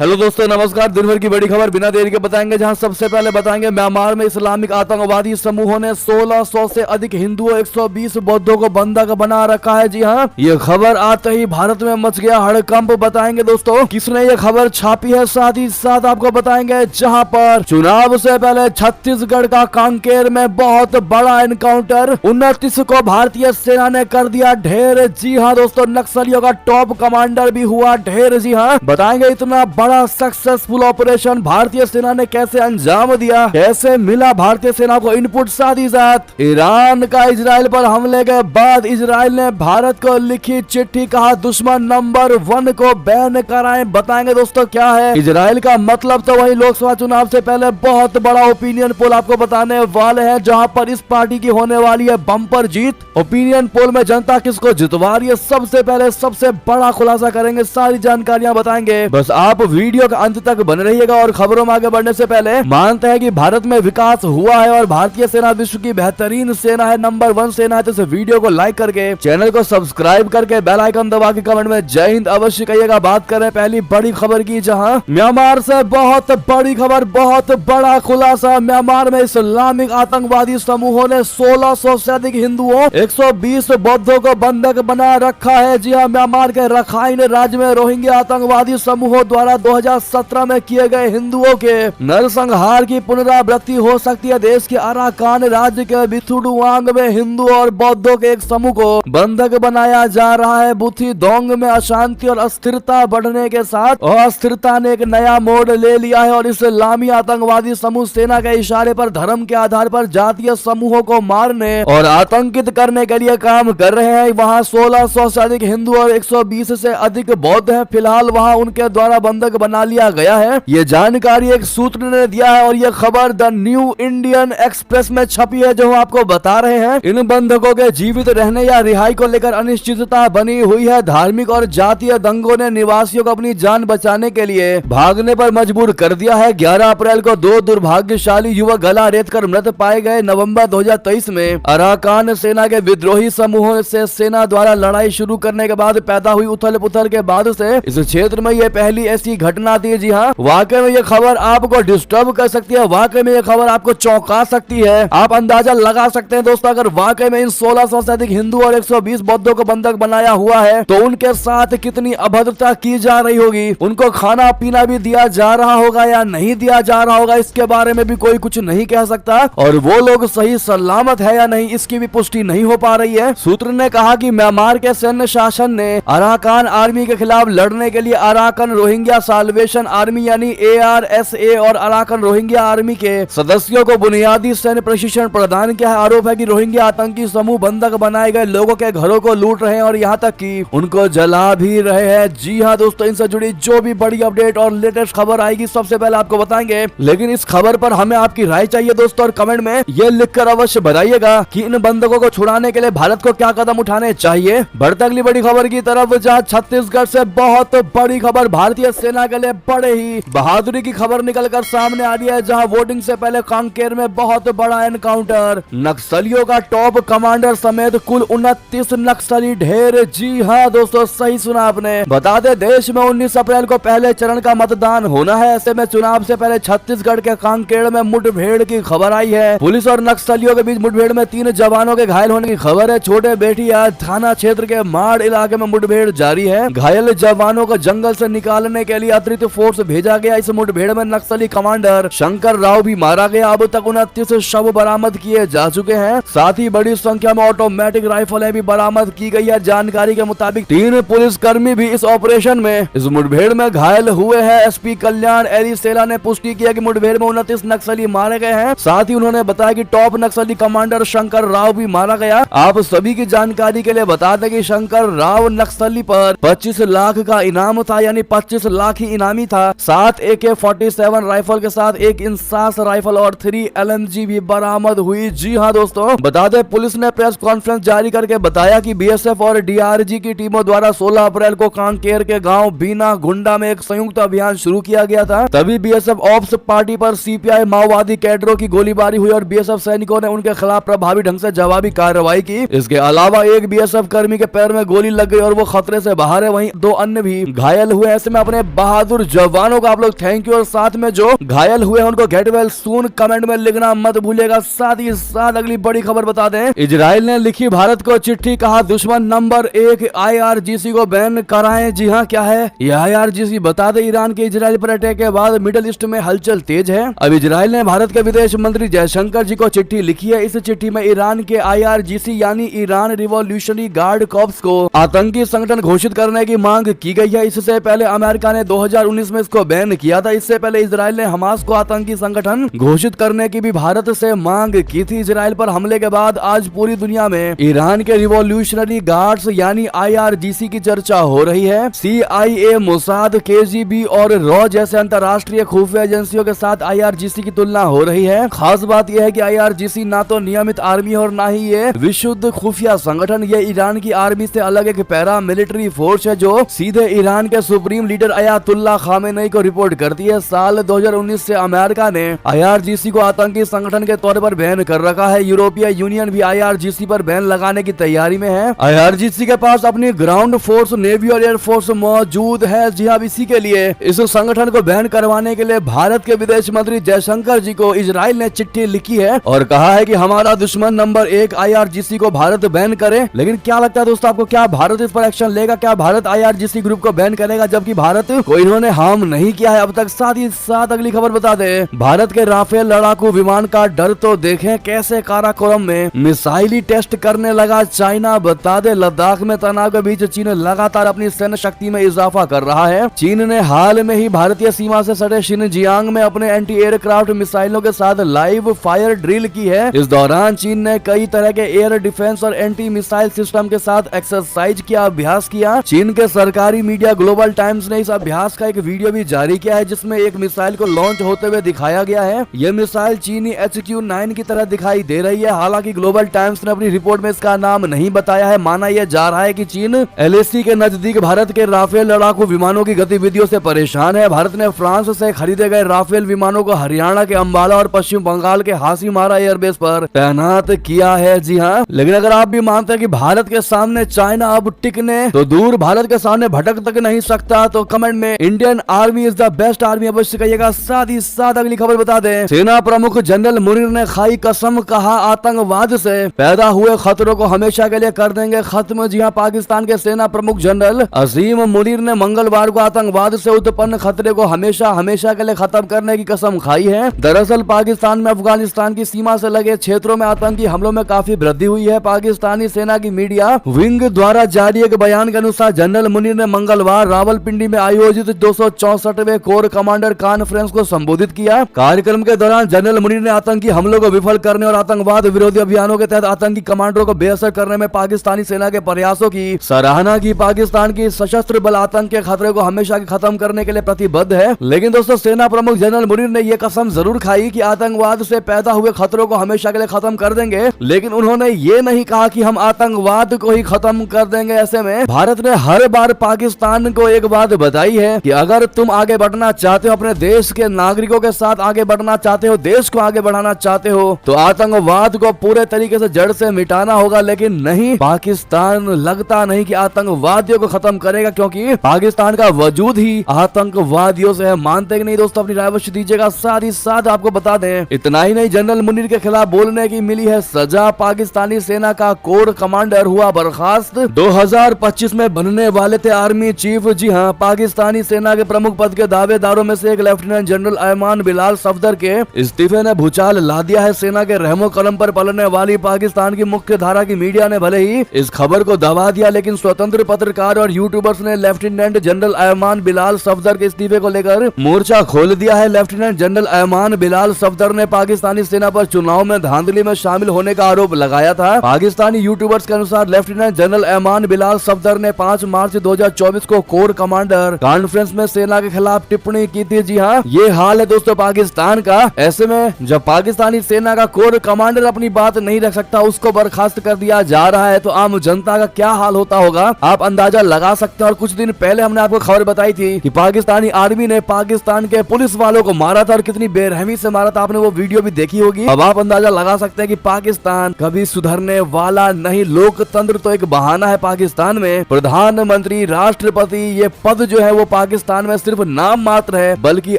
Hello दोस्तों, नमस्कार। दिन भर की बड़ी खबर बिना देरी के बताएंगे, जहां सबसे पहले बताएंगे म्यांमार में इस्लामिक आतंकवादी समूहों ने 1600 से अधिक हिंदुओं 120 बौद्धों को बंधक बना रखा है। जी हां, ये खबर आते ही भारत में मच गया हड़कंप। बताएंगे दोस्तों किसने ये खबर छापी है, साथ ही साथ आपको बताएंगे जहां पर चुनाव से पहले छत्तीसगढ़ का कांकेर में बहुत बड़ा एनकाउंटर, 29 को भारतीय सेना ने कर दिया ढेर। जी हाँ दोस्तों, नक्सलियों का टॉप कमांडर भी हुआ ढेर। जी हाँ, बताएंगे इतना बड़ा सक्सेसफुल ऑपरेशन भारतीय सेना ने कैसे अंजाम दिया, कैसे मिला भारतीय सेना को इनपुट। साथ ही साथ ईरान का इजराइल पर हमले के बाद इजराइल ने भारत को लिखी चिट्ठी, कहा दुश्मन नंबर 1 को बैन कराएं। बताएंगे दोस्तों क्या है इजराइल का मतलब। तो वही लोकसभा चुनाव से पहले बहुत बड़ा ओपिनियन पोल आपको बताने वाले हैं, जहां पर इस पार्टी की होने वाली है बम्पर जीत। ओपिनियन पोल में जनता किसको जितवा रही है, सबसे पहले सबसे बड़ा खुलासा करेंगे, सारी जानकारियां बताएंगे। बस आप वीडियो के अंत तक बने रहिएगा। और खबरों में आगे बढ़ने से पहले मानते हैं कि भारत में विकास हुआ है और भारतीय सेना विश्व की बेहतरीन सेना है, नंबर 1 सेना है। तो इस वीडियो को लाइक करके, चैनल को सब्सक्राइब करके, बेल आइकन दबा के कमेंट में जय हिंद अवश्य कहिएगा। बात करें पहली बड़ी खबर की, जहां म्यांमार से बहुत बड़ी खबर, बहुत बड़ा खुलासा। म्यांमार में इस्लामिक आतंकवादी समूहों ने 1600 से अधिक हिंदुओं 120 बौद्धों को बंधक बना रखा है। जी हाँ, म्यांमार के रखाइन राज्य में रोहिंग्या आतंकवादी समूहों द्वारा 2017 में किए गए हिंदुओं के नरसंहार की पुनरावृत्ति हो सकती है। देश के अराकान राज्य के बिथुडुआंग में हिंदू और बौद्धों के एक समूह को बंधक बनाया जा रहा है। बुथी दोंग में अशांति और अस्थिरता बढ़ने के साथ अस्थिरता ने एक नया मोड़ ले लिया है और इस्लामी आतंकवादी समूह सेना के इशारे पर धर्म के आधार पर जातीय समूहों को मारने और आतंकित करने के लिए काम कर रहे हैं। वहाँ 1600 से अधिक हिंदू और 120 से अधिक बौद्ध हैं। फिलहाल वहाँ उनके द्वारा बंधक बना लिया गया है, ये जानकारी एक सूत्र ने दिया है और ये खबर द न्यू इंडियन एक्सप्रेस में छपी है, जो आपको बता रहे हैं। इन बंधकों के जीवित रहने या रिहाई को लेकर अनिश्चितता बनी हुई है। धार्मिक और जातीय दंगों ने निवासियों को अपनी जान बचाने के लिए भागने पर मजबूर कर दिया है। 11 अप्रैल को 2 दुर्भाग्यशाली युवक गला रेतकर मृत पाए गए। नवंबर 2023 में अराकान सेना के विद्रोही समूहों से सेना द्वारा लड़ाई शुरू करने के बाद पैदा हुई उथल पुथल के बाद से इस क्षेत्र में यह पहली ऐसी घटना थी। जी हाँ, वाकई में ये खबर आपको डिस्टर्ब कर सकती है, वाकई में ये खबर आपको चौंका सकती है। आप अंदाजा लगा सकते हैं दोस्तों, अगर वाकई में इन 1600 से अधिक हिंदू और 120 बौद्धों को बंधक बनाया हुआ है तो उनके साथ कितनी अभद्रता की जा रही होगी। उनको खाना पीना भी दिया जा रहा होगा या नहीं दिया जा रहा होगा, इसके बारे में भी कोई कुछ नहीं कह सकता। और वो लोग सही सलामत है या नहीं, इसकी भी पुष्टि नहीं हो पा रही है। सूत्र ने कहा कि म्यांमार के सैन्य शासन ने अराकान आर्मी के खिलाफ लड़ने के लिए अराकान रोहिंग्या साल्वेशन आर्मी यानी ARSA और अराकान रोहिंग्या आर्मी के सदस्यों को बुनियादी सैन्य प्रशिक्षण प्रदान किया है। आरोप है कि रोहिंग्या आतंकी समूह बंधक बनाए गए लोगों के घरों को लूट रहे हैं और यहाँ तक कि उनको जला भी रहे हैं। जी हाँ दोस्तों, इनसे जुड़ी जो भी बड़ी अपडेट और लेटेस्ट खबर आएगी सबसे पहले आपको बताएंगे। लेकिन इस खबर पर हमें आपकी राय चाहिए दोस्तों, और कमेंट में ये लिखकर अवश्य बताइएगा कि इन बंधकों को छुड़ाने के लिए भारत को क्या कदम उठाने चाहिए। बढ़ते अगली बड़ी खबर की तरफ, जहाँ छत्तीसगढ़ से बहुत बड़ी खबर, भारतीय सेना के लिए बड़े ही बहादुरी की खबर निकलकर सामने आ रही है, जहां वोटिंग से पहले कांकेर में बहुत बड़ा एनकाउंटर, नक्सलियों का टॉप कमांडर समेत कुल 29 नक्सली ढेर। जी हाँ दोस्तों, सही सुना आपने। बता दें, देश में 19 अप्रैल को पहले चरण का मतदान होना है। ऐसे में चुनाव से पहले छत्तीसगढ़ के कांकेर में मुठभेड़ की खबर आई है। पुलिस और नक्सलियों के बीच मुठभेड़ में 3 जवानों के घायल होने की खबर है। छोटे बेटिया थाना क्षेत्र के माड़ इलाके में मुठभेड़ जारी है। घायल जवानों को जंगल से निकालने के लिए अतिरिक्त फोर्स भेजा गया। इस मुठभेड़ में नक्सली कमांडर शंकर राव भी मारा गया। अब तक 29 शव बरामद किए जा चुके हैं। साथ ही बड़ी संख्या में ऑटोमेटिक राइफलें भी बरामद की गई है। जानकारी के मुताबिक 3 पुलिसकर्मी भी इस ऑपरेशन में इस मुठभेड़ में घायल हुए हैं। SP कल्याण एरिसेला ने पुष्टि किया कि मुठभेड़ में 29 नक्सली मारे गए हैं। साथ ही उन्होंने बताया कि टॉप नक्सली कमांडर शंकर राव भी मारा गया। आप सभी की जानकारी के लिए बता दें कि शंकर राव नक्सली पर 25 लाख का इनाम था, यानी 25 लाख ही इनामी था। 7 AK-47 राइफल के साथ एक इंसास राइफल और 3 LMG भी बरामद हुई। जी हाँ दोस्तों, बता दें, पुलिस ने प्रेस कॉन्फ्रेंस जारी करके बताया कि BSF और DRG की टीमों द्वारा 16 अप्रैल को कांकेर के गांव बीना गुंडा में एक संयुक्त अभियान शुरू किया गया था। तभी BSF ऑप्स पार्टी पर CPI माओवादी कैडरों की गोलीबारी हुई और BSF सैनिकों ने उनके खिलाफ प्रभावी ढंग से जवाबी कार्रवाई की। इसके अलावा एक BSF कर्मी के पैर में गोली लग गई और वो खतरे से बाहर है। वहीं 2 अन्य भी घायल हुए। ऐसे में अपने बहादुर जवानों का आप लोग थैंक यू, और साथ में जो घायल हुए हैं उनको गेट वेल सून कमेंट में लिखना मत भूलिएगा। साथ ही साथ अगली बड़ी खबर बता दें, इजराइल ने लिखी भारत को चिट्ठी, कहा दुश्मन नंबर 1 IRGC को बैन कराएं। जी हाँ, क्या है ये IRGC? बता दें, ईरान के इजराइल पर अटैक के बाद मिडिल ईस्ट में हलचल तेज है। अब इजराइल ने भारत के विदेश मंत्री जयशंकर जी को चिट्ठी लिखी है। इस चिट्ठी में ईरान के IRGC यानी ईरान रिवॉल्यूशनरी गार्ड कॉर्प्स को आतंकी संगठन घोषित करने की मांग की गई है। इससे पहले अमेरिका ने 2019 में इसको बैन किया था। इससे पहले इजराइल ने हमास को आतंकी संगठन घोषित करने की भी भारत से मांग की थी। इजराइल पर हमले के बाद आज पूरी दुनिया में ईरान के रिवॉल्यूशनरी गार्ड्स यानी IRGC की चर्चा हो रही है। CIA, मोसाद, KGB और रॉ जैसे अंतरराष्ट्रीय खुफिया एजेंसियों के साथ IRGC की तुलना हो रही है। खास बात यह है कि IRGC ना तो नियमित आर्मी और ना ही ये विशुद्ध खुफिया संगठन। ये ईरान की आर्मी से अलग एक पैरा मिलिट्री फोर्स है जो सीधे ईरान के सुप्रीम लीडर अयातुल्ला खामेनेई को रिपोर्ट करती है। साल 2019 से अमेरिका ने IRGC को आतंकी संगठन के तौर पर बैन कर रखा है। यूरोपीय यूनियन भी IRGC पर बैन लगाने की तैयारी में है। IRGC के पास अपनी ग्राउंड फोर्स, नेवी और एयर फोर्स मौजूद है। जी हाँ, इसी के लिए इस संगठन को बैन करवाने के लिए भारत के विदेश मंत्री जयशंकर जी को इजराइल ने चिट्ठी लिखी है और कहा है कि हमारा दुश्मन नंबर 1 IRGC को भारत बैन करे। लेकिन क्या लगता है दोस्तों आपको, क्या भारत इस पर एक्शन लेगा? क्या भारत IRGC ग्रुप को बैन करेगा, जबकि भारत को इन्होंने हार्म नहीं किया है अब तक? साथ ही साथ अगली खबर बता दे, भारत के राफेल लड़ाकू विमान का डर तो देखें कैसे काराकोरम में मिसाइली टेस्ट करने लगा चाइना। बता दे, लद्दाख में तनाव के बीच चीन लगातार अपनी सैन्य शक्ति में इजाफा कर रहा है। चीन ने हाल में ही भारतीय सीमा से सटे शिनजियांग में अपने एंटी एयरक्राफ्ट मिसाइलों के साथ लाइव फायर ड्रिल की है। इस दौरान चीन ने कई तरह के एयर डिफेंस और एंटी मिसाइल सिस्टम के साथ एक्सरसाइज किया, अभ्यास किया। चीन के सरकारी मीडिया ग्लोबल टाइम्स ने इस अभ्यास का एक वीडियो भी जारी किया है जिसमें एक मिसाइल को लॉन्च होते हुए दिखाया गया है। यह मिसाइल चीनी HQ-9 की तरह दिखाई दे रही है। हालांकि ग्लोबल टाइम्स ने अपनी रिपोर्ट में इसका नाम नहीं बताया है। माना यह जा रहा है कि चीन LAC के नजदीक भारत के राफेल लड़ाकू विमानों की गतिविधियों से परेशान है। भारत ने फ्रांस से खरीदे गए राफेल विमानों को हरियाणा के अंबाला और पश्चिम बंगाल के हासीमारा एयरबेस पर तैनात किया है। जी हाँ, लेकिन अगर आप भी मानते हैं कि भारत के सामने चाइना अब टिकने तो दूर, भारत के सामने भटक तक नहीं सकता, तो कमेंट में Indian army is the best army अवश्य कहिएगा। साथ ही साथ अगली खबर बता दें, सेना प्रमुख जनरल मुनीर ने खाई कसम, कहा आतंकवाद से पैदा हुए खतरों को हमेशा के लिए कर देंगे खत्म। जी हाँ, पाकिस्तान के सेना प्रमुख जनरल अजीम मुनीर ने मंगलवार को आतंकवाद से उत्पन्न खतरे को हमेशा के लिए खत्म करने की कसम खाई है। दरअसल पाकिस्तान में अफगानिस्तान की सीमा से लगे क्षेत्रों में आतंकी हमलों में काफी वृद्धि हुई है। पाकिस्तानी सेना की मीडिया विंग द्वारा जारी एक बयान के अनुसार जनरल मुनीर ने मंगलवार रावलपिंडी में आयोजित 264वें कोर कमांडर कॉन्फ्रेंस को संबोधित किया। कार्यक्रम के दौरान जनरल मुनीर ने आतंकी हमलों को विफल करने और आतंकवाद विरोधी अभियानों के तहत आतंकी कमांडरों को बेअसर करने में पाकिस्तानी सेना के प्रयासों की सराहना की। पाकिस्तान की सशस्त्र बल आतंक के खतरे को हमेशा खत्म करने के लिए प्रतिबद्ध है। लेकिन दोस्तों, सेना प्रमुख जनरल मुनीर ने यह कसम जरूर खाई कि आतंकवाद से पैदा हुए खतरों को हमेशा के लिए खत्म कर देंगे, लेकिन उन्होंने ये नहीं कहा कि हम आतंकवाद को ही खत्म कर देंगे। ऐसे में भारत ने हर बार पाकिस्तान को एक बात बताई है कि अगर तुम आगे बढ़ना चाहते हो, अपने देश के नागरिकों के साथ आगे बढ़ना चाहते हो, देश को आगे बढ़ाना चाहते हो, तो आतंकवाद को पूरे तरीके से जड़ से मिटाना होगा। लेकिन नहीं, पाकिस्तान लगता नहीं कि आतंकवादियों को खत्म करेगा, क्योंकि पाकिस्तान का वजूद ही आतंकवादियों से है। मानते कि नहीं दोस्तों? अपनी राय अवश्य दीजिएगा। साथ ही साथ आपको बता दें, इतना ही नहीं, जनरल मुनीर के खिलाफ बोलने की मिली है सजा। पाकिस्तानी सेना का कोर कमांडर हुआ बर्खास्त। 2025 में बनने वाले थे आर्मी चीफ। जी हाँ, पाकिस्तानी सेना के प्रमुख पद के दावेदारों में से एक lieutenant general Ayman Bilal Safdar के इस्तीफे ने भूचाल ला दिया है। सेना के रहमो कलम पर पलने वाली पाकिस्तान की मुख्य धारा की मीडिया ने भले ही इस खबर को दबा दिया, लेकिन स्वतंत्र पत्रकार और यूट्यूबर्स ने lieutenant general Ayman Bilal Safdar के इस्तीफे को लेकर मोर्चा खोल दिया है। Lieutenant general Ayman Bilal Safdar ने पाकिस्तानी सेना पर चुनाव में धांधली में शामिल होने का आरोप लगाया था। पाकिस्तानी यूट्यूबर्स के अनुसार lieutenant general Ayman Bilal Safdar ने 5 मार्च 2024 को कोर कमांडर कॉन्फ्रेंस में सेना के खिलाफ टिप्पणी की थी। जी हाँ, ये हाल है दोस्तों पाकिस्तान का। ऐसे में जब पाकिस्तानी सेना का कोर कमांडर अपनी बात नहीं रख सकता, उसको बर्खास्त कर दिया जा रहा है, तो आम जनता का क्या हाल होता होगा आप अंदाजा लगा सकते हैं। और कुछ दिन पहले हमने आपको खबर बताई थी कि पाकिस्तानी आर्मी ने पाकिस्तान के पुलिस वालों को मारा था और कितनी बेरहमी से मारा था। आपने वो वीडियो भी देखी होगी। अब आप अंदाजा लगा सकते हैं कि पाकिस्तान कभी सुधरने वाला नहीं। लोकतंत्र तो एक बहाना है। पाकिस्तान में प्रधानमंत्री, राष्ट्रपति, ये पद जो है वो पाकिस्तान में सिर्फ नाम मात्र है, बल्कि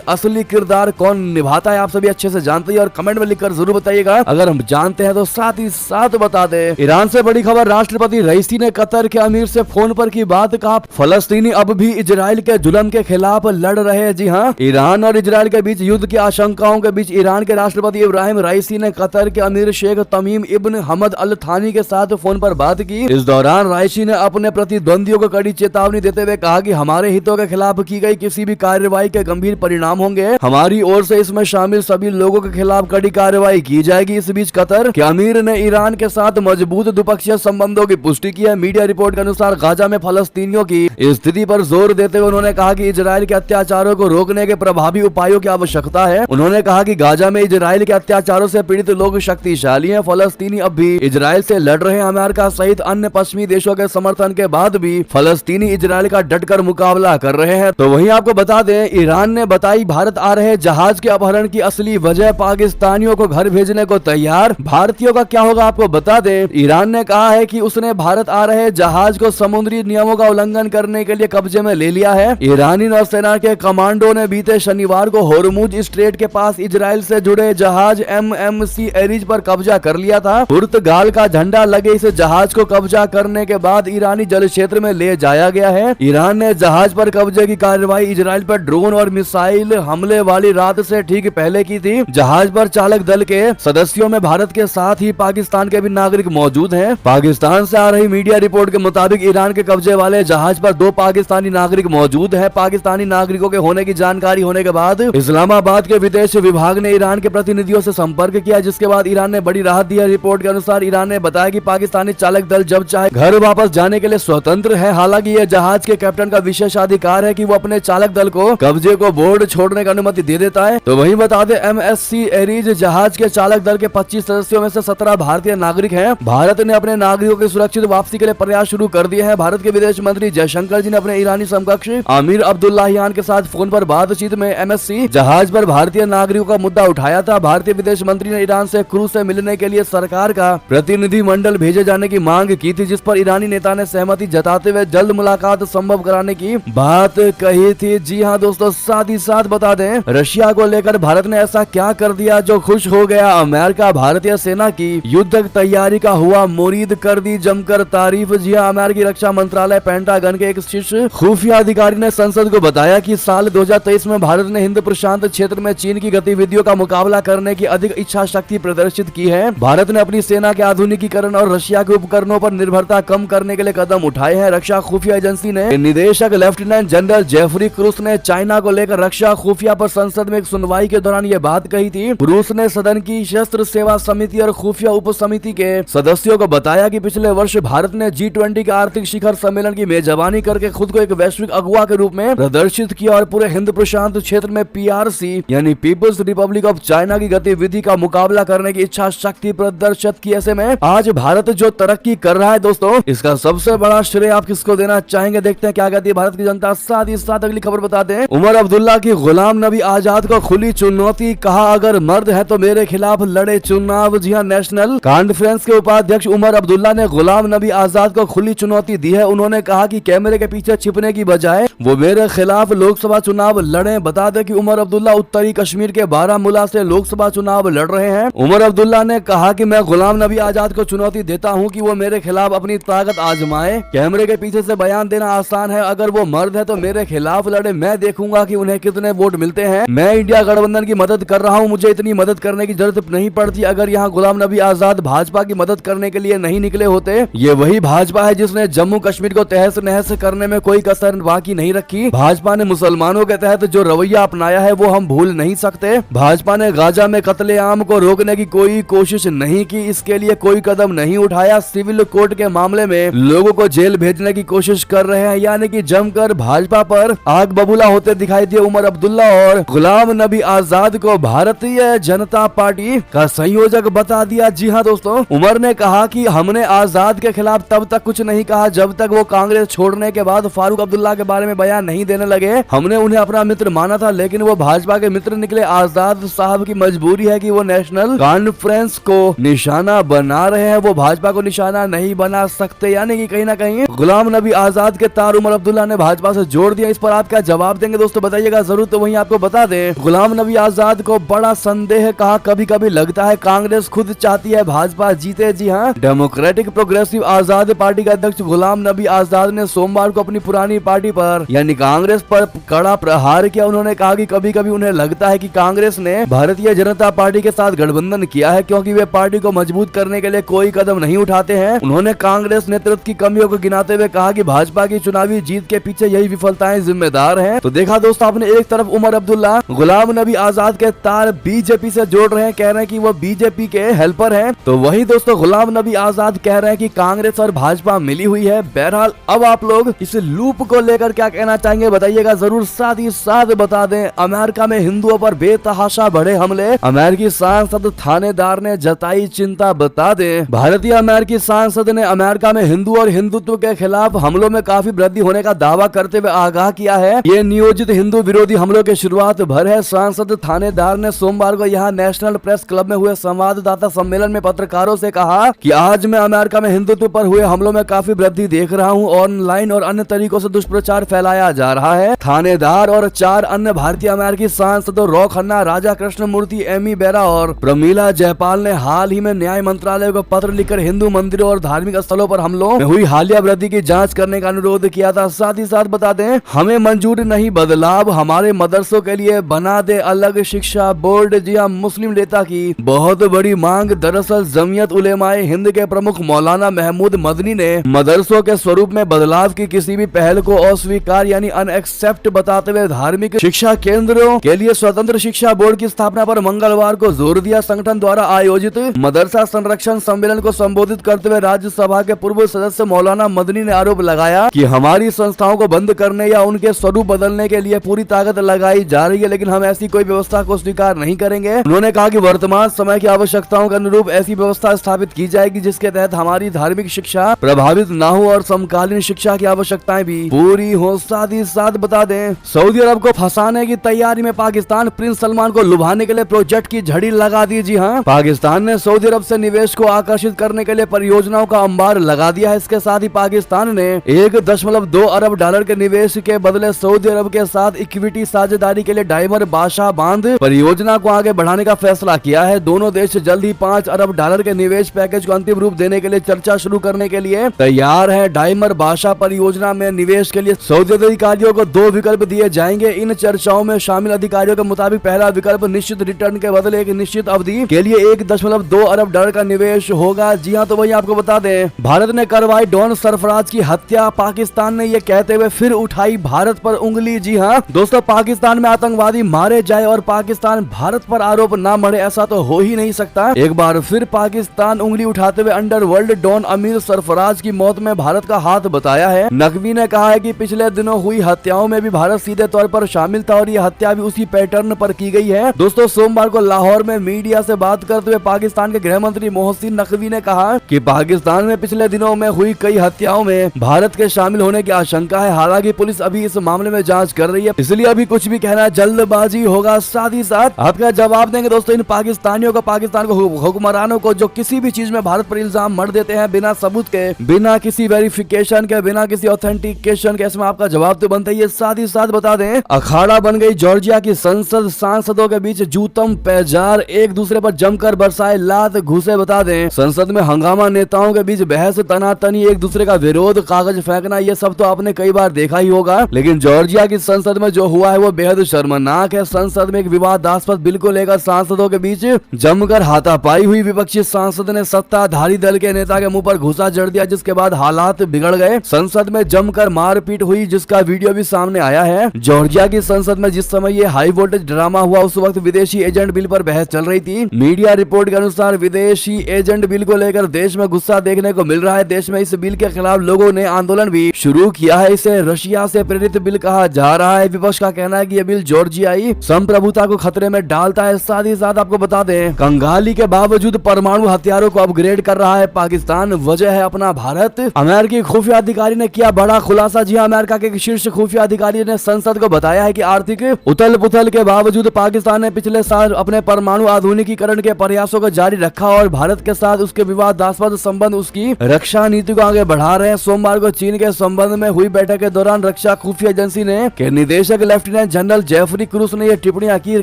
असली किरदार कौन निभाता है आप सभी अच्छे से जानते हैं और कमेंट में लिखकर जरूर बताइएगा। अगर हम जानते हैं तो साथ ही साथ बता दें। ईरान से बड़ी खबर, राष्ट्रपति रईसी ने कतर के अमीर से फोन पर की बात, कहा फलस्तीनी अब भी इजराइल के जुल्म के खिलाफ लड़ रहे हैं। जी हाँ, ईरान और इजराइल के बीच युद्ध की आशंकाओं के बीच ईरान के राष्ट्रपति इब्राहिम रईसी ने कतर के अमीर शेख तमीम इब्न हमद अल थानी के साथ फोन पर बात की। इस दौरान रईसी ने अपने प्रतिद्वंदियों को कड़ी चेतावनी देते हुए कहा कि हमारे हितों के खिलाफ की गई किसी भी कार्रवाई के गंभीर परिणाम होंगे। हमारी ओर से इसमें शामिल सभी लोगों के खिलाफ कड़ी कार्रवाई की जाएगी। इस बीच कतर के अमीर ने ईरान के साथ मजबूत द्विपक्षीय संबंधों की पुष्टि की है। मीडिया रिपोर्ट के अनुसार गाजा में फलस्तीनियों की स्थिति पर जोर देते हुए उन्होंने कहा कि इजराइल के अत्याचारों को रोकने के प्रभावी उपायों की आवश्यकता है। उन्होंने कहा कि गाजा में इजराइल के अत्याचारों से पीड़ित लोग शक्तिशाली हैं। फलस्तीनी अब भी इजराइल से लड़ रहे हैं। अमेरिका सहित अन्य पश्चिमी देशों के समर्थन के बाद भी फलस्तीनी इजराइल का डटकर मुकाबला कर रहे हैं। तो वहीं आपको बता दें, ईरान ने बताई भारत आ रहे जहाज के अपहरण की असली वजह, पाकिस्तानियों को घर भेजने को तैयार। भारतीयों का क्या होगा आपको बता दें। ईरान ने कहा है कि उसने भारत आ रहे जहाज को समुद्री नियमों का उल्लंघन करने के लिए कब्जे में ले लिया है। ईरानी नौसेना के कमांडो ने बीते शनिवार को होर्मुज स्ट्रेट के पास इजराइल से जुड़े जहाज MMC एरिज पर कब्जा कर लिया था। पुर्तगाल का झंडा लगे इस जहाज को कब्जा करने के बाद ईरानी जल क्षेत्र में ले जाया गया है। ईरान ने जहाज पर कब्जे की कार्रवाई इजराइल पर ड्रोन और मिसाइल हमले वाली रात से ठीक पहले की थी। जहाज पर चालक दल के सदस्यों में भारत के साथ ही पाकिस्तान के भी नागरिक मौजूद हैं। पाकिस्तान से आ रही मीडिया रिपोर्ट के मुताबिक ईरान के कब्जे वाले जहाज पर 2 पाकिस्तानी नागरिक मौजूद हैं। पाकिस्तानी नागरिकों के होने की जानकारी होने के बाद इस्लामाबाद के विदेश विभाग ने ईरान के प्रतिनिधियों से संपर्क किया, जिसके बाद ईरान ने बड़ी राहत दी है। रिपोर्ट के अनुसार ईरान ने बताया कि पाकिस्तानी चालक दल जब चाहे घर वापस जाने के लिए स्वतंत्र है। हालांकि यह जहाज के कैप्टन का विशेषाधिकार है कि वो अपने चालक दल को कब्जे को बोर्ड छोड़ने का अनुमति दे देता है। तो वहीं बता दें, MSC एरीज जहाज के चालक दल के 25 सदस्यों में से 17 भारतीय नागरिक हैं। भारत ने अपने नागरिकों की सुरक्षित वापसी के लिए प्रयास शुरू कर दिए हैं। भारत के विदेश मंत्री जयशंकर जी ने अपने ईरानी समकक्ष आमिर अब्दुल्लाहियान के साथ फोन पर बातचीत में MSC जहाज पर भारतीय नागरिकों का मुद्दा उठाया था। भारतीय विदेश मंत्री ने ईरान से क्रू से मिलने के लिए सरकार का प्रतिनिधि मंडल भेजे जाने की मांग की थी, जिस पर ईरानी नेता ने सहमति जताते हुए जल्द मुलाकात संभव कराने की बात कही थी। जी हाँ दोस्तों, साथ ही साथ बता दें, रशिया को लेकर भारत ने ऐसा क्या कर दिया जो खुश हो गया अमेरिका। भारतीय सेना की युद्ध तैयारी का हुआ मुरीद, कर दी जमकर तारीफ। जी हाँ, अमेरिकी रक्षा मंत्रालय पेंटागन के एक शीर्ष खुफिया अधिकारी ने संसद को बताया कि साल 2023 में भारत ने हिंद प्रशांत क्षेत्र में चीन की गतिविधियों का मुकाबला करने की अधिक इच्छा शक्ति प्रदर्शित की है। भारत ने अपनी सेना के आधुनिकीकरण और रशिया के उपकरणों पर निर्भरता कम करने के लिए कदम उठाए हैं। रक्षा खुफिया एजेंसी ने निदेशक लेफ्टिनेंट जनरल जेफरी क्रूस ने चाइना को लेकर रक्षा खुफिया पर संसद में एक सुनवाई के दौरान ये बात कही थी। क्रूस ने सदन की शस्त्र सेवा समिति और खुफिया उप समिति के सदस्यों को बताया कि पिछले वर्ष भारत ने G20 के आर्थिक शिखर सम्मेलन की मेजबानी करके खुद को एक वैश्विक अगुवा के रूप में प्रदर्शित किया और पूरे हिंद प्रशांत क्षेत्र में PRC यानी पीपुल्स रिपब्लिक ऑफ चाइना की गतिविधि का मुकाबला करने की इच्छा शक्ति प्रदर्शित की। ऐसे में आज भारत जो तरक्की कर रहा है दोस्तों, इसका सबसे बड़ा श्रेय आप किसको देना चाहेंगे, देखते हैं क्या कहती है भारत की जनता। साथ ही साथ अगली खबर बताते हैं, उमर अब्दुल्ला की गुलाम नबी आजाद को खुली चुनौती, कहा अगर मर्द है तो मेरे खिलाफ लड़े चुनाव। जी हाँ, नेशनल कॉन्फ्रेंस के उपाध्यक्ष उमर अब्दुल्ला ने गुलाम नबी आजाद को खुली चुनौती दी है। उन्होंने कहा कि कैमरे के पीछे छिपने की बजाय वो मेरे खिलाफ लोकसभा चुनाव लड़े। बता दें कि उमर अब्दुल्ला उत्तरी कश्मीर के बारामूला से लोकसभा चुनाव लड़ रहे हैं। उमर अब्दुल्ला ने कहा कि मैं गुलाम नबी आजाद को चुनौती देता हूं कि वो मेरे खिलाफ अपनी ताकत आजमाए। कैमरे के पीछे से बयान देना आसान है, अगर वो मर्द है तो मेरे खिलाफ लड़े, मैं देखूंगा कि उन्हें कितने वोट मिलते हैं। मैं इंडिया गठबंधन की मदद कर रहा हूं, मुझे इतनी मदद करने की जरूरत नहीं पड़ती। अगर यहाँ गुलाम नबी आजाद भाजपा की मदद करने के लिए नहीं निकले होते, ये वही भाजपा है जिसने जम्मू कश्मीर को तहस नहस करने में कोई कसर बाकी नहीं रखी। भाजपा ने मुसलमानों के तहत जो रवैया अपनाया है वो हम भूल नहीं सकते। भाजपा ने गाजा में कत्लेआम को रोकने की कोई कोशिश नहीं की, इसके लिए कोई कदम नहीं उठाया। सिविल कोर्ट के मामले में लोगों को जेल भेजने की कोशिश कर रहे हैं, यानी कि जमकर भाजपा पर आग बबूला होते दिखाई दिए उमर अब्दुल्ला और गुलाम नबी आजाद को भारतीय जनता पार्टी का संयोजक बता दिया। जी हाँ दोस्तों, उमर ने कहा कि हमने आजाद के खिलाफ तब तक कुछ नहीं कहा जब तक वो कांग्रेस छोड़ने के बाद फारूक अब्दुल्ला के बारे में बयान नहीं देने लगे। हमने उन्हें अपना मित्र माना था, लेकिन वो भाजपा के मित्र निकले। आजाद साहब की मजबूरी है कि वो नेशनल कॉन्फ्रेंस को निशाना बना रहे हैं, वो भाजपा को निशाना नहीं बना सकते। यानी कि कहीं ना कहीं गुलाम नबी आजाद के तार उमर अब्दुल्ला ने भाजपा से जोड़ जोड़ दिया। इस पर आप क्या जवाब देंगे दोस्तों, बताइएगा जरूर। तो वहीं आपको बता दें, गुलाम नबी आजाद को बड़ा संदेह, कहा कभी कभी लगता है कांग्रेस खुद चाहती है भाजपा जीते। जी हाँ, डेमोक्रेटिक प्रोग्रेसिव आजाद पार्टी के अध्यक्ष गुलाम नबी आजाद ने सोमवार को अपनी पुरानी पार्टी पर यानी कांग्रेस पर कड़ा प्रहार किया। उन्होंने कहा कि कभी कभी उन्हें लगता है कि कांग्रेस ने भारतीय जनता पार्टी के साथ गठबंधन किया है क्योंकि वे पार्टी को मजबूत करने के लिए कोई कदम नहीं उठाते हैं। उन्होंने कांग्रेस नेतृत्व की कमियों को गिनाते हुए कहा कि भाजपा की चुनावी जीत के पीछे यही विफलताएं जिम्मेदार हैं। तो देखा दोस्तों आपने, एक तरफ उमर अब्दुल्ला गुलाम नबी आजाद के तार बीजेपी से जोड़ रहे हैं, कह रहे हैं कि वो बीजेपी के हेल्पर हैं, तो वही दोस्तों गुलाम नबी आजाद कह रहे हैं कि कांग्रेस और भाजपा मिली हुई है। बहरहाल अब आप लोग इस लूप को लेकर क्या कहना चाहेंगे, बताइएगा जरूर। साथ ही साथ बता दें, अमेरिका में हिंदुओं पर बेतहाशा बढ़े हमले, अमेरिकी सांसद थानेदार ने जताई चिंता। बता दें, भारतीय अमेरिकी सांसद ने अमेरिका में हिंदू और हिंदुत्व के खिलाफ हमलों में काफी वृद्धि होने का दावा करते हुए आगाह किया है। ये नियोजित हिंदू विरोधी हमलों की शुरुआत भर है। सांसद थानेदार ने सोमवार को यहाँ नेशनल प्रेस क्लब में हुए संवाददाता सम्मेलन में पत्रकारों से कहा कि आज मैं अमेरिका में हिंदुत्व पर हुए हमलों में काफी वृद्धि देख रहा हूँ। ऑनलाइन और अन्य तरीकों से दुष्प्रचार फैलाया जा रहा है। थानेदार और 4 अन्य भारतीय अमेरिकी सांसदों रॉ खन्ना, राजा कृष्ण मूर्ति, एमी बेरा और प्रमीला जयपाल ने हाल ही में न्याय मंत्रालय को पत्र लिखकर हिंदू मंदिरों और धार्मिक स्थलों पर हमलों में हुई हालिया वृद्धि की जांच करने का अनुरोध किया था। साथ ही साथ बता दें, हमें मंजूर नहीं बदलाव, हमारे मदरसों के लिए बना दे अलग शिक्षा बोर्ड। जी हाँ, मुस्लिम नेता की बहुत बड़ी मांग। दरअसल जमीयत उलेमाए हिंद के प्रमुख मौलाना महमूद मदनी ने मदरसों के स्वरूप में बदलाव की किसी भी पहल को अस्वीकार यानी अनएक्सेप्ट बताते हुए धार्मिक शिक्षा केंद्रों के लिए स्वतंत्र शिक्षा बोर्ड की स्थापना पर मंगलवार को जोर दिया। संगठन द्वारा आयोजित मदरसा संरक्षण सम्मेलन को संबोधित करते हुए राज्यसभा के पूर्व सदस्य मौलाना मदनी ने आरोप लगाया कि हमारी संस्थाओं को बंद करने या उनके स्वरूप बदलने के लिए पूरी ताकत लगाई जा रही है, लेकिन हम ऐसी कोई व्यवस्था को स्वीकार नहीं करेंगे। उन्होंने कहा कि वर्तमान समय की आवश्यकताओं के अनुरूप ऐसी व्यवस्था स्थापित की जाएगी जिसके तहत हमारी धार्मिक शिक्षा प्रभावित न हो और समकालीन शिक्षा की आवश्यकताएं भी पूरी हो। साथ ही साथ बता दें, सऊदी अरब को फंसाने की तैयारी में पाकिस्तान, प्रिंस सलमान को लुभाने के लिए प्रोजेक्ट की झड़ी लगा दी। जी हाँ, पाकिस्तान ने सऊदी अरब से निवेश को आकर्षित करने के लिए परियोजनाओं का अंबार लगा दिया है। इसके साथ ही पाकिस्तान ने $1.2 अरब के निवेश के बदले सऊदी अरब के साथ इक्विटी साझेदारी के लिए डायमर बादशाह बांध परियोजना को आगे बढ़ाने का फैसला किया है। दोनों देश जल्द ही $5 अरब के निवेश पैकेज को अंतिम रूप देने के लिए चर्चा शुरू करने के लिए तैयार है। डायमर बादशाह परियोजना में निवेश के लिए सऊदी अधिकारियों को 2 विकल्प दिए जाएंगे। इन चर्चाओं में शामिल अधिकारियों के मुताबिक पहला विकल्प निश्चित रिटर्न के बदले एक निश्चित अवधि के लिए $1.2 अरब का निवेश होगा। जी हाँ, तो वही आपको बता दें, भारत ने करवाई डॉन सरफराज की हत्या। पाकिस्तान ने ये कहते हुए फिर उठाई भारत पर उंगली। जी हाँ दोस्तों, पाकिस्तान में आतंकवादी मारे जाए और पाकिस्तान भारत पर आरोप न मढ़े, ऐसा तो हो ही नहीं सकता। एक बार फिर पाकिस्तान उंगली उठाते हुए अंडरवर्ल्ड डॉन अमीर सरफराज की मौत में भारत का हाथ बताया है। नकवी ने कहा है कि पिछले दिनों हुई हत्याओं में भी भारत सीधे तौर पर शामिल था और ये हत्या भी उसी पैटर्न पर की गई है। दोस्तों, सोमवार को लाहौर में मीडिया से बात करते हुए पाकिस्तान के गृह मंत्री मोहसिन नकवी ने कहा कि पाकिस्तान में पिछले दिनों में हुई कई हत्याओं में भारत के शामिल होने की आशंका है। हालांकि पुलिस अभी इस मामले में जांच कर रही है, इसलिए अभी कुछ भी कहना जल्दबाजी होगा। साथ ही साथ आप क्या जवाब देंगे दोस्तों इन पाकिस्तानियों को, पाकिस्तान को हुक्मरानों को जो किसी भी चीज में भारत पर इल्जाम मढ़ देते हैं बिना सबूत के, बिना किसी वेरिफिकेशन के, बिना किसी ऑथेंटिकेशन के? इसमें आपका जवाब तो बनता ही है। साथ ही साथ बता दें, अखाड़ा बन गई जॉर्जिया की संसद, सांसदों के बीच जूतम पैजार, एक दूसरे पर जमकर बरसाए लात घुसे। बता दें, संसद में हंगामा, नेताओं के बीच बहस, तनातनी, एक दूसरे का विरोध, कागज फेंकना, ये सब तो आपने कई बार देखा ही होगा। लेकिन जॉर्जिया की संसद में जो हुआ है वो बेहद शर्मनाक है। संसद में एक विवादास्पद बिल को लेकर सांसदों के बीच जमकर हाथापाई हुई। विपक्षी सांसद ने सत्ताधारी दल के नेता के मुंह पर घुसा जड़ दिया, जिसके बाद हालात बिगड़ गए। संसद में जमकर मारपीट हुई, जिसका वीडियो भी सामने आया है। जॉर्जिया की संसद में जिस समय ये हाई वोल्टेज ड्रामा हुआ उस वक्त विदेशी एजेंट बिल पर बहस चल रही थी। मीडिया रिपोर्ट के अनुसार विदेशी एजेंट बिल को लेकर देश में गुस्सा देखने को मिल रहा है। देश में इस बिल के खिलाफ लोगों ने आंदोलन भी शुरू किया है। इसे रशिया से प्रेरित बिल कहा जा रहा है। विपक्ष का कहना है कि यह बिल जॉर्जियाई संप्रभुता को खतरे में डालता है। साथ ही साथ आपको बता दें, कंगाली के बावजूद परमाणु हथियारों को अपग्रेड कर रहा है पाकिस्तान, वजह है अपना भारत। अमेरिकी खुफिया अधिकारी ने किया बड़ा खुलासा। जी अमेरिका के शीर्ष खुफिया अधिकारी ने संसद को बताया है कि आर्थिक उथल पुथल के बावजूद पाकिस्तान ने पिछले साल अपने परमाणु आधुनिकीकरण के प्रयासों को जारी रखा और भारत के साथ उसके विवादास्पद संबंध उसकी रक्षा नीति को आगे बढ़ा रहे हैं। सोमवार को चीन के संबंध में हुई बैठक के दौरान रक्षा खुफिया एजेंसी ने के निदेशक लेफ्टिनेंट जनरल जेफरी क्रूस ने यह टिप्पणियां की।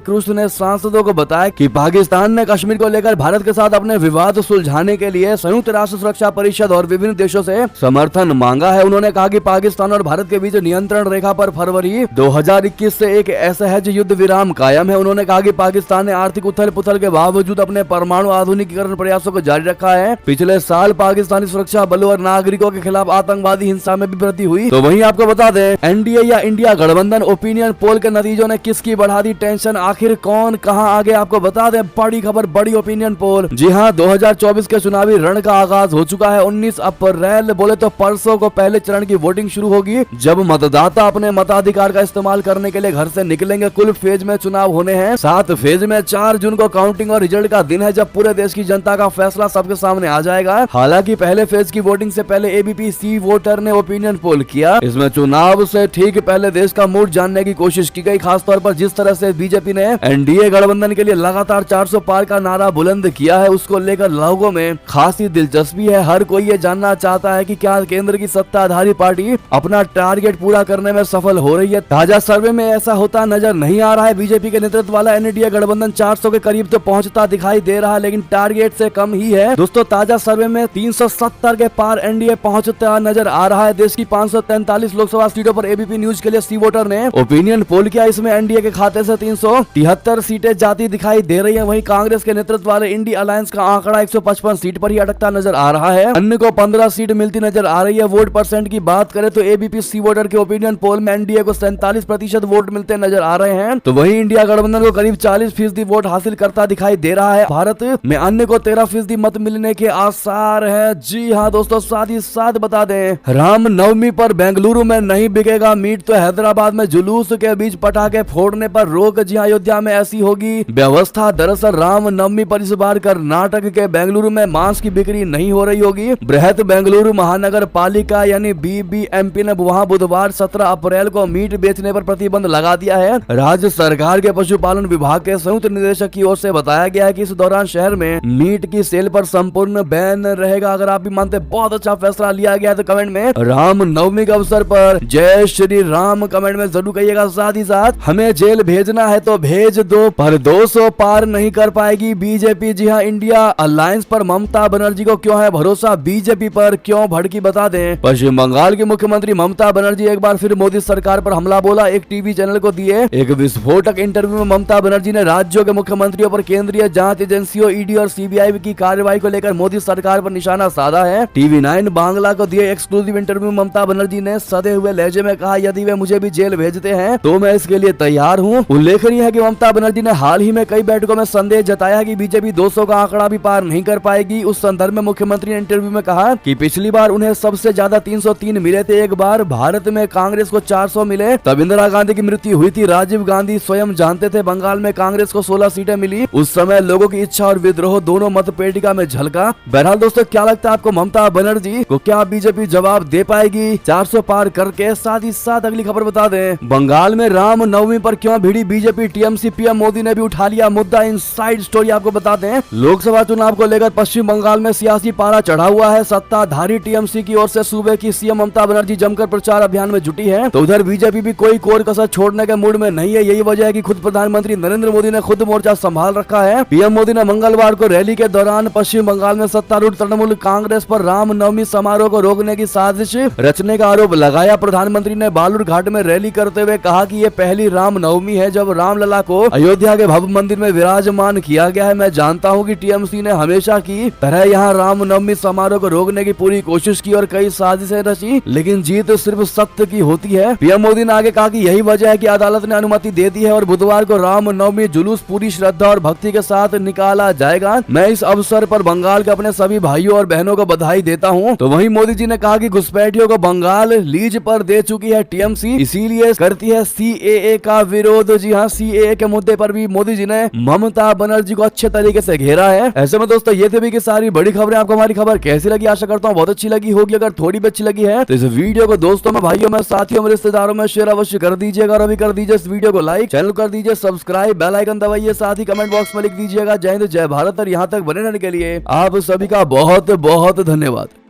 क्रूस ने सांसदों को बताया कि पाकिस्तान ने कश्मीर को लेकर भारत के साथ अपने विवाद सुलझाने के लिए संयुक्त राष्ट्र सुरक्षा परिषद और विभिन्न देशों से समर्थन मांगा है। उन्होंने कहा कि पाकिस्तान और भारत के बीच नियंत्रण रेखा पर फरवरी 2021 से एक असहज युद्ध विराम कायम है। उन्होंने कहा कि पाकिस्तान ने आर्थिक उथल पुथल के बावजूद अपने परमाणु आधुनिकीकरण प्रयासों को जारी रखा है। पिछले साल पाकिस्तानी सुरक्षा बलों और नागरिकों के खिलाफ आतंकवादी हिंसा में भी वृद्धि हुई। तो वहीं आपको बता दें, एनडीए या इंडिया गठबंधन ओपिनियन पोल के नतीजों ने किसकी बढ़ा दी टेंशन, आखिर कौन कहां आगे, आपको बता दें बड़ी खबर, बड़ी ओपिनियन पोल। जी हां, 2024 के चुनावी रण का आगाज हो चुका है। 19 अप्रैल बोले तो परसों को पहले चरण की वोटिंग शुरू होगी, जब मतदाता अपने मताधिकार का इस्तेमाल करने के लिए घर से निकलेंगे। कुल फेज में चुनाव होने हैं। 7 फेज में 4 जून को काउंटिंग और रिजल्ट का दिन है, जब पूरे देश की जनता का फैसला सबके सामने आ जाएगा। हालांकि पहले फेज की वोटिंग से पहले एबीपी सी वोटर ने ओपिनियन पोल किया। इसमें चुनाव से ठीक पहले देश का मूड जानने की कोशिश की गई, खासतौर पर जिस तरह से बीजेपी ने एनडीए गठबंधन के लिए लगातार 400 पार का नारा बुलंद किया है, उसको लेकर लोगों में खासी दिलचस्पी है। हर कोई ये जानना चाहता है कि क्या केंद्र की सत्ताधारी पार्टी अपना टारगेट पूरा करने में सफल हो रही है। ताजा सर्वे में ऐसा होता नजर नहीं आ रहा है। बीजेपी के नेतृत्व वाला एनडीए गठबंधन 400 के करीब तो पहुंचता दिखाई दे रहा है, लेकिन टारगेट से कम ही है। दोस्तों, ताजा सर्वे में 370 के पार एनडीए पहुंचता नजर आ रहा है। देश की 543 लोकसभा सीटों पर एबीपी न्यूज के लिए सी वोटर ने ओपिनियन पोल किया। इसमें एनडीए के खाते से 373 सीटें जाती दिखाई दे रही है। वहीं कांग्रेस के नेतृत्व वाले इंडिया अलायंस का आंकड़ा 155 सीट पर ही अटकता नजर आ रहा है। अन्य को 15 सीट मिलती नजर आ रही है। वोट परसेंट की बात करें तो एबीपी सी वोटर के ओपिनियन पोल में एनडीए को 47% वोट मिलते नजर आ रहे हैं, तो वहीं इंडिया गठबंधन को करीब 40% वोट हासिल करता दिखाई दे रहा है। भारत में अन्य को 13% मत मिलने के आसार है। जी हाँ दोस्तों, साथ ही साथ बता दें, रामनवमी पर बेंगलुरु में नहीं बिकेगा मीट, तो हैदराबाद में जुलूस के बीच पटाखे फोड़ने पर रोक। जी हाँ, अयोध्या में ऐसी होगी व्यवस्था। दरअसल रामनवमी पर इस बार कर्नाटक के बेंगलुरु में मांस की बिक्री नहीं हो रही होगी। बृहत बेंगलुरु महानगर पालिका यानी बीबीएमपी ने वहां बुधवार 17 अप्रैल को मीट बेचने पर प्रतिबंध लगा दिया है। राज्य सरकार के पशुपालन विभाग के संयुक्त निदेशक की ओर से बताया गया है कि इस दौरान शहर में मीट की सेल पर संपूर्ण बैन रहेगा। अगर आप भी मानते बहुत अच्छा फैसला लिया गया है तो कमेंट में राम नवमी के अवसर पर जय श्री राम कमेंट में जरूर कहिएगा। साथ ही साथ हमें जेल भेजना है तो भेज दो, पर 200 पार नहीं कर पाएगी बीजेपी। जी हाँ, इंडिया अलायंस पर ममता बनर्जी को क्यों है भरोसा, बीजेपी पर क्यों भड़की, बता दें। पश्चिम बंगाल की मुख्यमंत्री ममता बनर्जी एक बार फिर मोदी सरकार पर हमला बोला। एक टीवी चैनल को दिए एक विस्फोटक इंटरव्यू में ममता बनर्जी ने राज्यों के मुख्यमंत्रियों पर केंद्रीय जांच एजेंसियों ईडी और सीबीआई की कार्रवाई को लेकर मोदी सरकार पर निशाना साधा है। टीवी 9 बांग्ला को दिए एक्सक्लूसिव इंटरव्यू में ममता बनर्जी ने सदे हुए लहजे में कहा, यदि वे मुझे भी जेल भेजते हैं तो मैं इसके लिए तैयार हूँ। उल्लेखनीय है कि ममता बनर्जी ने हाल ही में कई बैठकों में संदेह जताया कि बीजेपी 200 का आंकड़ा भी पार नहीं कर पाएगी। उस संदर्भ में मुख्यमंत्री ने इंटरव्यू में कहा कि पिछली बार उन्हें सबसे ज्यादा 303 मिले थे। एक बार भारत में कांग्रेस को 400 मिले, तब इंदिरा गांधी की मृत्यु हुई थी। राजीव गांधी स्वयं जानते थे बंगाल में कांग्रेस को 16 सीटें मिली। उस समय लोगों की इच्छा और विद्रोह दोनों मतपेटिका में झलका। बहरहाल दोस्तों, क्या लगता है आपको, ममता बनर्जी को क्या बीजेपी जवाब दे पाएगी 400 पार करके? साथ ही साथ अगली खबर बता दें, बंगाल में राम नवमी पर क्यों भिड़ी बीजेपी, टीएमसी पीएम मोदी ने भी उठा लिया मुद्दा। इनसाइड स्टोरी आपको बताते हैं। लोकसभा चुनाव को लेकर पश्चिम बंगाल में सियासी पारा चढ़ा हुआ है। सत्ताधारी टीएमसी की ओर से सूबे की सीएम ममता बनर्जी जमकर प्रचार अभियान में जुटी है, तो उधर बीजेपी भी कोई कोर कसर छोड़ने के मूड में नहीं है। यही वजह है कि खुद प्रधानमंत्री नरेंद्र मोदी ने खुद मोर्चा संभाल रखा है। पीएम मोदी ने मंगलवार को रैली के दौरान पश्चिम बंगाल में सत्तारूढ़ तृणमूल कांग्रेस पर रामनवमी समारोह को रोकने की साजिश रचने का आरोप लगाया। प्रधानमंत्री ने बालूर घाट में रैली करते हुए कहा कि ये पहली रामनवमी है जब रामलला को अयोध्या के भव्य मंदिर में विराजमान किया गया है। मैं जानता हूं कि टीएमसी ने हमेशा की तरह यहां रामनवमी समारोह को रोकने की पूरी कोशिश की और कई साजिशें रची, लेकिन जीत सिर्फ सत्य की होती है। पीएम मोदी ने आगे कहा कि यही वजह है कि अदालत ने अनुमति दे दी है और बुधवार को रामनवमी जुलूस पूरी श्रद्धा और भक्ति के साथ निकाला जाएगा। मैं इस अवसर पर बंगाल के अपने सभी भाइयों और बहनों को बधाई देता हूं। तो वहीं मोदी जी ने कहा कि घुसपैठियों को बंगाल लीज पर दे चुकी है टीएमसी, इसीलिए करती है सीएए का विरोध। जी हाँ, सीएए के मुद्दे पर भी मोदी जी ने ममता बनर्जी को अच्छे तरीके से घेरा है। ऐसे में दोस्तों, ये थे भी की सारी बड़ी खबरें। आपको हमारी खबर कैसी लगी? आशा करता हूँ बहुत अच्छी लगी होगी। अगर थोड़ी भी अच्छी लगी है तो इस वीडियो को दोस्तों में, भाइयों में, साथियों में, रिश्तेदारों में शेयर अवश्य कर दीजिएगा। और अभी कर दीजिए इस वीडियो को लाइक, चैनल कर दीजिए सब्सक्राइब, बेल आइकन दबाइए, साथ ही कमेंट बॉक्स में लिख दीजिएगा जय हिंद जय भारत। और यहाँ तक बने रहने के लिए आप सभी का बहुत बहुत धन्यवाद।